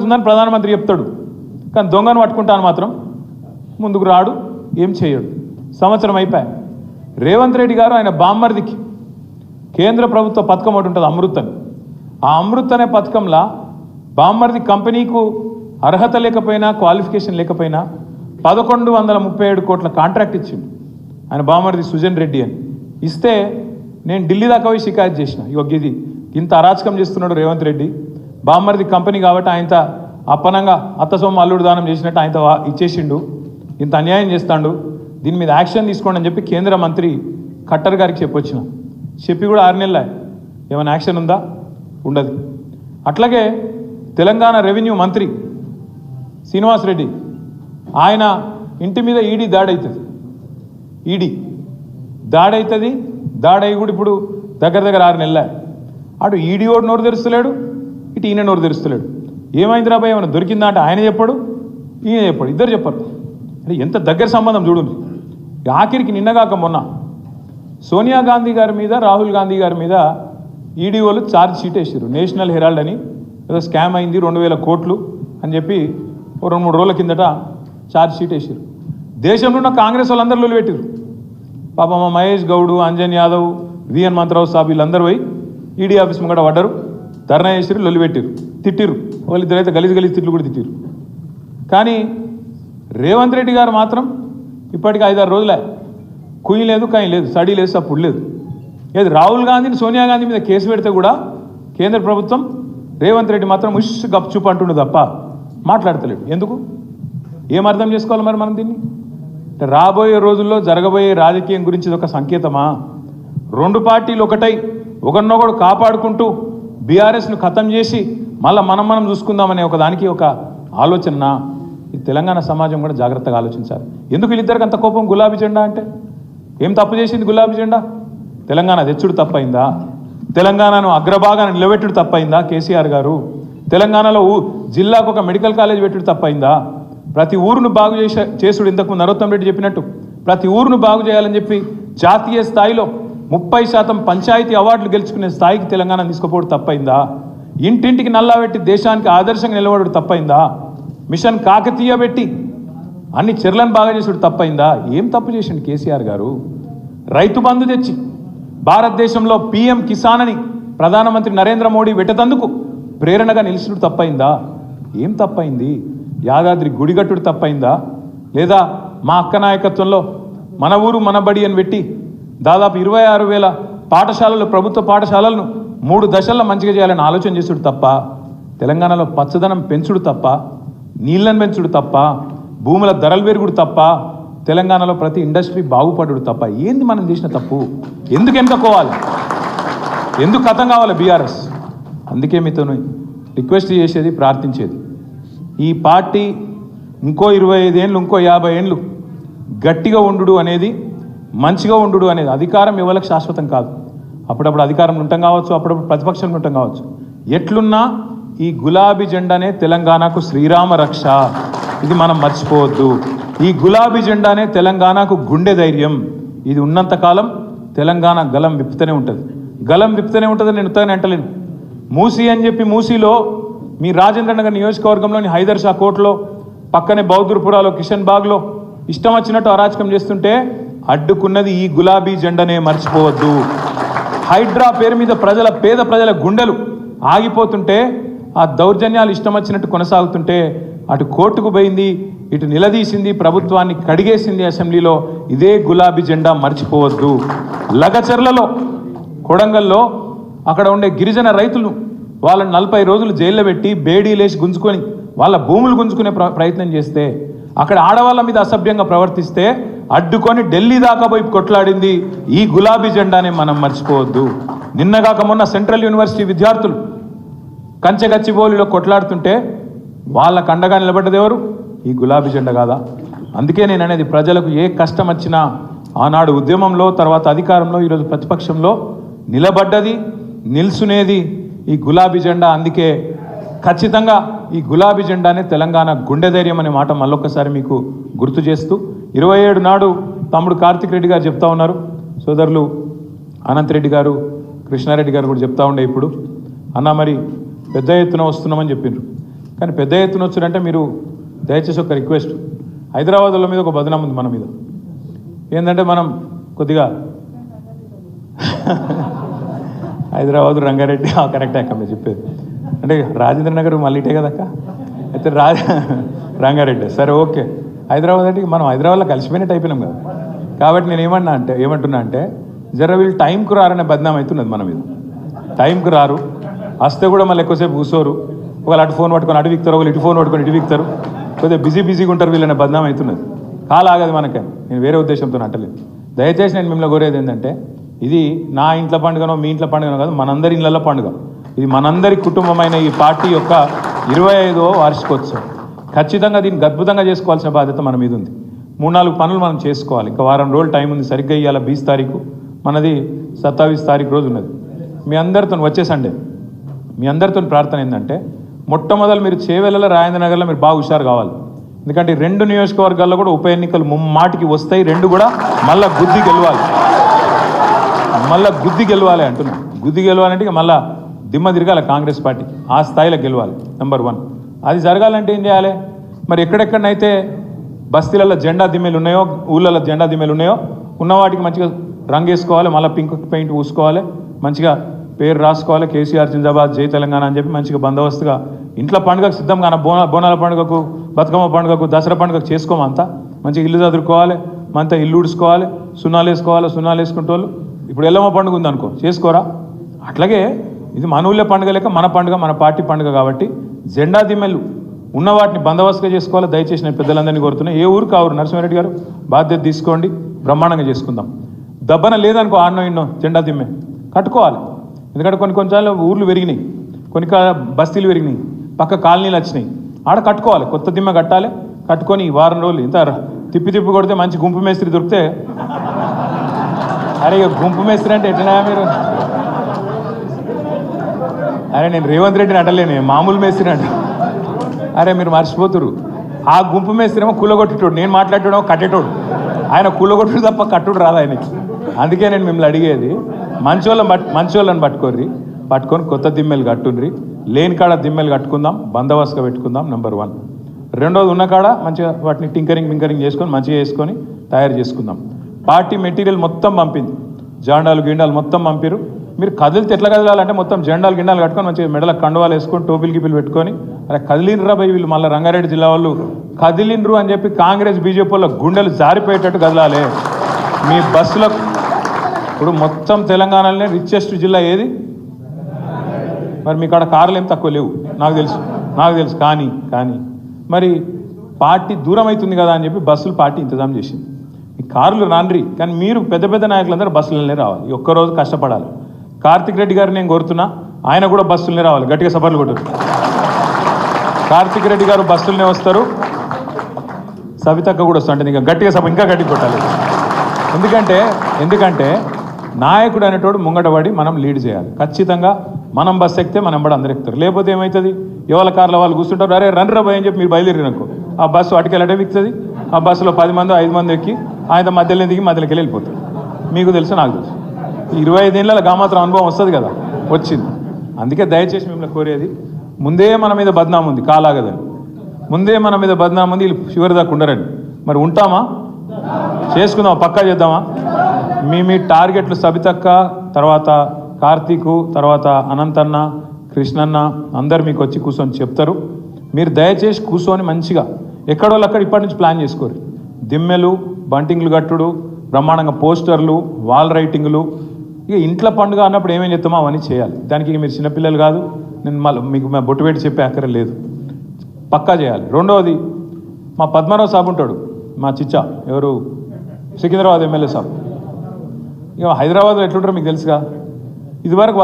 జరుగుతుందని ప్రధానమంత్రి చెప్తాడు, కానీ దొంగను పట్టుకుంటాను మాత్రం ముందుకు రాడు, ఏం చేయడు. సంవత్సరం అయిపోయాయి. రేవంత్ రెడ్డి గారు ఆయన బామ్మర్దికి కేంద్ర ప్రభుత్వ పథకం ఒకటి ఉంటుంది, అమృత్ అని. ఆ అమృత్ అనే పథకంలో బామ్మర్ది కంపెనీకు అర్హత లేకపోయినా, క్వాలిఫికేషన్ లేకపోయినా 1137 కోట్ల కాంట్రాక్ట్ ఇచ్చిండు ఆయన బామ్మర్ది సుజన్ రెడ్డి అని. ఇస్తే నేను ఢిల్లీ దాకా పోయి షికాయత్ చేసిన, ఇది ఇంత అరాచకం చేస్తున్నాడు రేవంత్ రెడ్డి, బామ్మర్ది కంపెనీ కాబట్టి ఆయనతో అప్పనంగా అత్త సొమ్ము అల్లుడు దానం చేసినట్టు ఆయనతో ఇచ్చేసిండు, ఇంత అన్యాయం చేస్తాడు, దీని మీద యాక్షన్ తీసుకోండి అని చెప్పి కేంద్ర మంత్రి ఖట్టర్ గారికి చెప్పొచ్చిన. చెప్పి కూడా 6 నెలలు ఏమైనా యాక్షన్ ఉందా? ఉండదు. అట్లాగే తెలంగాణ రెవెన్యూ మంత్రి శ్రీనివాస్ రెడ్డి, ఆయన ఇంటి మీద ఈడీ దాడి అవుతుంది, ఈడీ దాడి అవుతుంది. దాడి అయ్యి కూడా ఇప్పుడు దగ్గర 6 నెలలు. అటు ఈడీ ఓడు నోరు తెరుస్తలేడు, ఇటు ఈయన నోరు తెరుస్తలేడు. ఏమైంది రాబాయ్, ఏమైనా దొరికిందా అంటే ఆయన చెప్పాడు, ఈయన చెప్పాడు, ఇద్దరు చెప్పారు. అంటే ఎంత దగ్గర సంబంధం చూడండి. ఆఖరికి నిన్నగాక మొన్న సోనియా గాంధీ గారి మీద, రాహుల్ గాంధీ గారి మీద ఈడీ వాళ్ళు ఛార్జ్ షీట్ వేసారు. నేషనల్ హెరాల్డ్ అని ఏదో స్కామ్ అయింది 2000 కోట్లు అని చెప్పి 2-3 రోజుల కిందట ఛార్జ్ షీట్ వేసారు. దేశంలో ఉన్న కాంగ్రెస్ వాళ్ళందరూ లొల్లి పెట్టారు. పాప మా మహేష్ గౌడ్, అంజన్ యాదవ్, విఎన్ మంత్రావు సాబ్ వీళ్ళందరూ పోయి ఈడీ ఆఫీస్ ముంగట పడ్డారు, ధర్నా చేసారు, లొల్లి పెట్టారు, తిట్టిరు. వాళ్ళిద్దరైతే గలీజ్ తిట్లు కూడా తిట్టిరు. కానీ రేవంత్ రెడ్డి గారు మాత్రం ఇప్పటికి 5-6 రోజులే, కుయ్యి లేదు, కాయి లేదు, సడీ లేదు, సప్పుడు లేదు. ఏది రాహుల్ గాంధీని, సోనియా గాంధీ మీద కేసు పెడితే కూడా కేంద్ర ప్రభుత్వం రేవంత్ రెడ్డి మాత్రం ఉష్ గప్ చూపు అంటుండు తప్ప మాట్లాడతలేడు. ఎందుకు? ఏం అర్థం చేసుకోవాలి మరి మనం దీన్ని? రాబోయే రోజుల్లో జరగబోయే రాజకీయం గురించి ఇది ఒక సంకేతమా? 2 పార్టీలు ఒకటై ఒకరినొకడు కాపాడుకుంటూ బీఆర్ఎస్ను ఖతం చేసి మళ్ళీ మనం చూసుకుందామనే ఒక దానికి ఒక ఆలోచన. ఈ తెలంగాణ సమాజం కూడా జాగ్రత్తగా ఆలోచించాలి. ఎందుకు వీళ్ళిద్దరికి అంత కోపం? గులాబీ జెండా అంటే ఏం తప్పు చేసింది గులాబీ జెండా? తెలంగాణ తెచ్చుడు తప్పైందా? తెలంగాణను అగ్రభాగాన్ని నిలబెట్టుడు తప్పైందా కేసీఆర్ గారు? తెలంగాణలో జిల్లాకు ఒక మెడికల్ కాలేజ్ పెట్టుడు తప్పైందా? ప్రతి ఊరును బాగు చేసుడు, ఇంతకుముందు నరోత్తం రెడ్డి చెప్పినట్టు ప్రతి ఊరును బాగు చేయాలని చెప్పి జాతీయ స్థాయిలో 30% పంచాయతీ అవార్డులు గెలుచుకునే స్థాయికి తెలంగాణ తీసుకుపోవడం తప్పైందా? ఇంటింటికి నల్లా పెట్టి దేశానికి ఆదర్శంగా నిలబడడం తప్పైందా? మిషన్ కాకతీయ పెట్టి అన్ని చెర్లను బాగా చేసుడు తప్పైందా? ఏం తప్పు చేసిండు కేసీఆర్ గారు? రైతు బంధు తెచ్చి భారతదేశంలో PM కిసాన్ అని ప్రధానమంత్రి నరేంద్ర మోడీ పెట్టేందుకు ప్రేరణగా నిలిచినట్టు తప్పైందా? ఏం తప్పైంది? యాదాద్రి గుడిగట్టుడు తప్పైందా? లేదా మా అక్క నాయకత్వంలో మన ఊరు మన బడి అని పెట్టి దాదాపు 26,000 పాఠశాలలు, ప్రభుత్వ పాఠశాలలను 3 దశల్లో మంచిగా చేయాలని ఆలోచన చేసుడు తప్ప, తెలంగాణలో పచ్చదనం పెంచుడు తప్ప, నీళ్ళను పెంచుడు తప్ప, భూముల ధరలు పెరుగుడు తప్ప, తెలంగాణలో ప్రతి ఇండస్ట్రీ బాగుపడుడు తప్ప ఏంది మనం చేసిన తప్పు? ఎందుకు ఎన్నుకోవాలి? ఎందుకు కథం కావాలి బీఆర్ఎస్? అందుకే మీతో రిక్వెస్ట్ చేసేది, ప్రార్థించేది, ఈ పార్టీ ఇంకో 25 ఏళ్ళు, ఇంకో 50 ఏళ్ళు గట్టిగా ఉండు అనేది, మంచిగా ఉండు అనేది. అధికారం ఎవరికి శాశ్వతం కాదు. అప్పుడప్పుడు అధికారంలో ఉంటాం కావచ్చు, అప్పుడప్పుడు ప్రతిపక్షంలో ఉంటాం కావచ్చు. ఎట్లున్నా ఈ గులాబీ జెండానే తెలంగాణకు శ్రీరామ రక్ష. ఇది మనం మర్చిపోవద్దు. ఈ గులాబీ జెండానే తెలంగాణకు గుండె ధైర్యం. ఇది ఉన్నంతకాలం తెలంగాణ గలం విప్పుతూనే ఉంటుంది, గలం విప్పుతూనే ఉంటుందని నేను ఉత్తగానే అంటలేను. మూసీ అని చెప్పి మూసీలో మీ రాజేంద్రనగర్ నియోజకవర్గంలోని హైదర్ షా కోట్లో పక్కనే బౌద్ధపురాలో కిషన్ బాగ్లో ఇష్టం వచ్చినట్టు అరాచకం చేస్తుంటే అడ్డుకున్నది ఈ గులాబీ జెండానే, మర్చిపోవద్దు. హైడ్రా పేరు మీద పేద ప్రజల గుండెలు ఆగిపోతుంటే, ఆ దౌర్జన్యాలు ఇష్టం వచ్చినట్టు కొనసాగుతుంటే అటు కోర్టుకు పోయింది, ఇటు నిలదీసింది, ప్రభుత్వాన్ని కడిగేసింది అసెంబ్లీలో. ఇదే గులాబీ జెండా, మర్చిపోవద్దు. లగచర్లలో, కొడంగల్లో అక్కడ ఉండే గిరిజన రైతులు వాళ్ళని 40 రోజులు జైల్లో పెట్టి బేడీలేసి గుంజుకొని వాళ్ళ భూములు గుంజుకునే ప్రయత్నం చేస్తే, అక్కడ ఆడవాళ్ళ మీద అసభ్యంగా ప్రవర్తిస్తే అడ్డుకొని ఢిల్లీ దాకా పోయి కొట్లాడింది ఈ గులాబీ జెండానే, మనం మర్చిపోవద్దు. నిన్నగాక మొన్న సెంట్రల్ యూనివర్సిటీ విద్యార్థులు కంచెగచ్చిబౌలిలో కొట్లాడుతుంటే వాళ్ళకు అండగా నిలబడ్డది ఎవరు? ఈ గులాబీ జెండా కాదా? అందుకే నేను అనేది, ప్రజలకు ఏ కష్టం వచ్చినా ఆనాడు ఉద్యమంలో, తర్వాత అధికారంలో, ఈరోజు ప్రతిపక్షంలో నిలబడ్డది, నిల్చునేది ఈ గులాబీ జెండా. అందుకే ఖచ్చితంగా ఈ గులాబీ జెండానే తెలంగాణ గుండె ధైర్యం అనే మాట మళ్ళొక్కసారి మీకు గుర్తు చేస్తూ, 27 నాడు తమ్ముడు కార్తిక్ రెడ్డి గారు చెప్తా ఉన్నారు, సోదరులు అనంత్ రెడ్డి గారు, కృష్ణారెడ్డి గారు కూడా చెప్తా ఉండే ఇప్పుడు, అన్న మరి పెద్ద ఎత్తున వస్తున్నామని చెప్పిండ్రు. కానీ పెద్ద ఎత్తున వచ్చారంటే మీరు దయచేసి ఒక రిక్వెస్ట్, హైదరాబాద్లో మీద ఒక బదనాం ఉంది మన మీద. ఏంటంటే మనం కొద్దిగా హైదరాబాద్ రంగారెడ్డి కరెక్టే అక్క మీరు చెప్పేది. అంటే రాజేంద్ర నగర్ మళ్ళీ ఇటే కదక్క, అయితే రంగారెడ్డి సరే ఓకే. హైదరాబాద్ అంటే మనం హైదరాబాద్లో కలిసిపోయినట్టు అయిపోయినాం కదా. కాబట్టి నేను ఏమంటున్నా అంటే జర వీళ్ళు టైంకు రారనే బదనాం అవుతున్నది మన మీద. టైంకు రారు, వస్తే కూడా మళ్ళీ ఎక్కువసేపు కూర్చోరు. ఒకళ్ళు అటు ఫోన్ పట్టుకొని అటు విక్తారు, ఒకళ్ళు ఇటు ఫోన్ పట్టుకొని ఇటు విక్తారు. కొద్దిగా బిజీగా ఉంటారు వీళ్ళనే బదనాం అవుతున్నది. కాలు ఆగదు మనకే. నేను వేరే ఉద్దేశంతో అంటలేదు. దయచేసి నేను మిమ్మల్ని కోరేది ఏంటంటే ఇది నా ఇంట్లో పండుగనో మీ ఇంట్లో పండుగనో కాదు, మనందరి ఇళ్ళల్లో పండుగ. ఇది మనందరి కుటుంబమైన ఈ పార్టీ యొక్క 25వ వార్షికోత్సవం. ఖచ్చితంగా దీన్ని అద్భుతంగా చేసుకోవాల్సిన బాధ్యత మన మీద ఉంది. 3-4 పనులు మనం చేసుకోవాలి. ఇంకా వారం రోజులు టైం ఉంది. సరిగ్గా ఇవాళ 20 తారీఖు, మనది 27 తారీఖు రోజు ఉన్నది. మీ అందరితో వచ్చే సండే మీ అందరితో ప్రార్థన ఏంటంటే మొట్టమొదలు మీరు చేవెళ్ళలో రాజేంద్ర నగర్లో మీరు బాగా హుషారు కావాలి. ఎందుకంటే 2 నియోజకవర్గాల్లో కూడా ఉప ఎన్నికలు ముమ్మాటికి వస్తాయి. 2 కూడా మళ్ళీ గుద్ది గెలవాలి అంటున్నా. గుద్ది గెలవాలంటే ఇక మళ్ళీ దిమ్మ తిరగాలి కాంగ్రెస్ పార్టీ, ఆ స్థాయిలో గెలవాలి. నెంబర్ 1. అది జరగాలంటే ఏం చేయాలి? మరి ఎక్కడెక్కడనైతే బస్తీలలో జెండా దిమ్మలు ఉన్నాయో, ఊళ్ళలో జెండా దిమ్మలు ఉన్నాయో ఉన్న వాటికి మంచిగా రంగు వేసుకోవాలి, మళ్ళీ పింక్ పెయింట్ పూసుకోవాలి, మంచిగా పేరు రాసుకోవాలి, కేసీఆర్ జిందాబాద్ జై తెలంగాణ అని చెప్పి మంచిగా బందోబస్తుగా ఇంట్లో పండుగకు సిద్ధంగా బోనాల పండుగకు, బతుకమ్మ పండుగకు, దసరా పండుగకు చేసుకోమంతా మంచిగా ఇల్లు చదువుకోవాలి, మంతా ఇల్లు ఉడుచుకోవాలి, సున్నాలు వేసుకోవాలి. సున్నాలు వేసుకుంటే వాళ్ళు ఇప్పుడు ఎల్లమ్మ పండుగ ఉందనుకో చేసుకోరా. అట్లాగే ఇది మన ఊళ్ళో పండుగ లేక మన పండుగ, మన పార్టీ పండుగ. కాబట్టి జెండా దిమ్మెలు ఉన్న వాటిని బందోబస్తుగా చేసుకోవాలి. దయచేసి నేను పెద్దలందరినీ కోరుతున్నాను, ఏ ఊరు కావురు నరసింహారెడ్డి గారు బాధ్యత తీసుకోండి, బ్రహ్మాండంగా చేసుకుందాం. దబ్బన లేదనుకో ఆన్నో ఇన్నో జెండా దిమ్మె కట్టుకోవాలి. ఎందుకంటే కొన్నిసార్లు ఊర్లు పెరిగినాయి, కొన్ని బస్తీలు పెరిగినాయి, పక్క కాలనీలు వచ్చినాయి, ఆడ కట్టుకోవాలి. కొత్త దిమ్మె కట్టాలి. కట్టుకొని వారం రోజులు ఇంత తిప్పి కొడితే మంచి గుంపు మేస్త్రి దొరికితే, అరే ఇక గుంపు మేస్త్రి అంటే ఎట్లా మీరు? అరే నేను రేవంత్ రెడ్డిని అంటలేను, మామూలు మేస్త్రి అంట. అరే మీరు మర్చిపోతురు. ఆ గుంపు మేస్త్రి ఏమో కూలగొట్టేటోడు, నేను మాట్లాడేటోడేమో కట్టేటోడు. ఆయన కూలగొట్టుడు తప్ప కట్టుడు రాదు ఆయనకి. అందుకే నేను మిమ్మల్ని అడిగేది, మంచోళ్ళని పట్టుకొని కొత్త దిమ్మెలు కట్టుండ్రి. లేని కాడ దిమ్మెలు కట్టుకుందాం, బందోబస్తుగా పెట్టుకుందాం. నెంబర్ 1. రెండోది ఉన్న కాడ మంచిగా వాటిని టింకరింగ్ చేసుకొని మంచిగా వేసుకొని తయారు చేసుకుందాం. పార్టీ మెటీరియల్ మొత్తం పంపింది, జెండాలు గిండాలు మొత్తం పంపిరు. మీరు కదిలితే ఎట్లా కదలాలంటే మొత్తం జెండాలు గిండాలు కట్టుకొని మంచిగా మెడల కండువాలు వేసుకొని టోపీలు గిపిలు పెట్టుకొని, అరే కదిలినరా భయ్ వీళ్ళు మళ్ళీ రంగారెడ్డి జిల్లా వాళ్ళు కదిలినరు అని చెప్పి కాంగ్రెస్ బీజేపీ వాళ్ళ గుండెలు జారిపోయేటట్టు కదలాలి. మీ బస్సులకు ఇప్పుడు మొత్తం తెలంగాణలోనే రిచెస్ట్ జిల్లా ఏది? మరి మీ కాడ కార్లు ఏం తక్కువ లేవు నాకు తెలుసు. కానీ మరి పార్టీ దూరం అవుతుంది కదా అని చెప్పి బస్సులు పార్టీ ఇంతజాం చేసింది. ఈ కార్లు రాన్రి, కానీ మీరు పెద్ద నాయకులందరూ బస్సులనే రావాలి. ఒక్కరోజు కష్టపడాలి. కార్తిక్ రెడ్డి గారు నేను కోరుతున్నా, ఆయన కూడా బస్సులనే రావాలి. గట్టిగా సభలు కొట్టారు. కార్తిక్ రెడ్డి గారు బస్సులనే వస్తారు, సవితక్క కూడా వస్తుంటే ఇంకా గట్టిగా ఇంకా గట్టిగా కొట్టాలి. ఎందుకంటే నాయకుడు అనేటోడు ముంగటపడి మనం లీడ్ చేయాలి. ఖచ్చితంగా మనం బస్సు ఎక్కితే మనం కూడా అందరు ఎక్కుతారు. లేకపోతే ఏమవుతుంది? ఎవరి కార్లో వాళ్ళు కూర్చుంటారు, అరే రండి భయ అని చెప్పి మీరు బయలుదేరిననుకో ఆ బస్సు అటుకెళ్ళటే విక్తుంది. ఆ బస్సులో 10 మంది 5 మంది ఎక్కి ఆయన మధ్యలో దిగి మధ్యలోకి వెళ్ళిపోతారు. మీకు తెలుసు, నాకు తెలుసు. 25 ఏళ్ళ గామాత్రం అనుభవం వస్తుంది కదా, వచ్చింది. అందుకే దయచేసి మిమ్మల్ని కోరేది, ముందే మన మీద బద్నాం ఉంది, కాలాగదని ముందే మన మీద బద్నాం ఉంది. వీళ్ళు చివరి దాకా ఉండరండి. మరి ఉంటామా? చేసుకుందామా? పక్కా చేద్దామా? మీ టార్గెట్లు సబితక్క, తర్వాత కార్తీకు, తర్వాత అనంతన్న, కృష్ణన్న అందరు మీకు వచ్చి కూర్చొని చెప్తారు. మీరు దయచేసి కూర్చొని మంచిగా ఎక్కడోళ్ళక్కడ ఇప్పటి నుంచి ప్లాన్ చేసుకోరు. దిమ్మెలు, బంటింగ్లు కట్టుడు, బ్రహ్మాండంగా పోస్టర్లు, వాల్ రైటింగ్లు. ఇక ఇంట్లో పండుగ అన్నప్పుడు ఏమేమి చెప్తామో అవన్నీ చేయాలి. దానికి మీరు చిన్నపిల్లలు కాదు, నేను మళ్ళీ మీకు బొట్టు పెట్టి చెప్పే అక్కర లేదు, పక్కా చేయాలి. రెండవది, మా పద్మారావు సాబ్ ఉంటాడు, మా చిచ్చా, ఎవరు సికింద్రాబాద్ ఎమ్మెల్యే సాబ్. ఇక హైదరాబాద్లో ఎట్లుంటారో మీకు తెలుసుగా. ఇదివరకు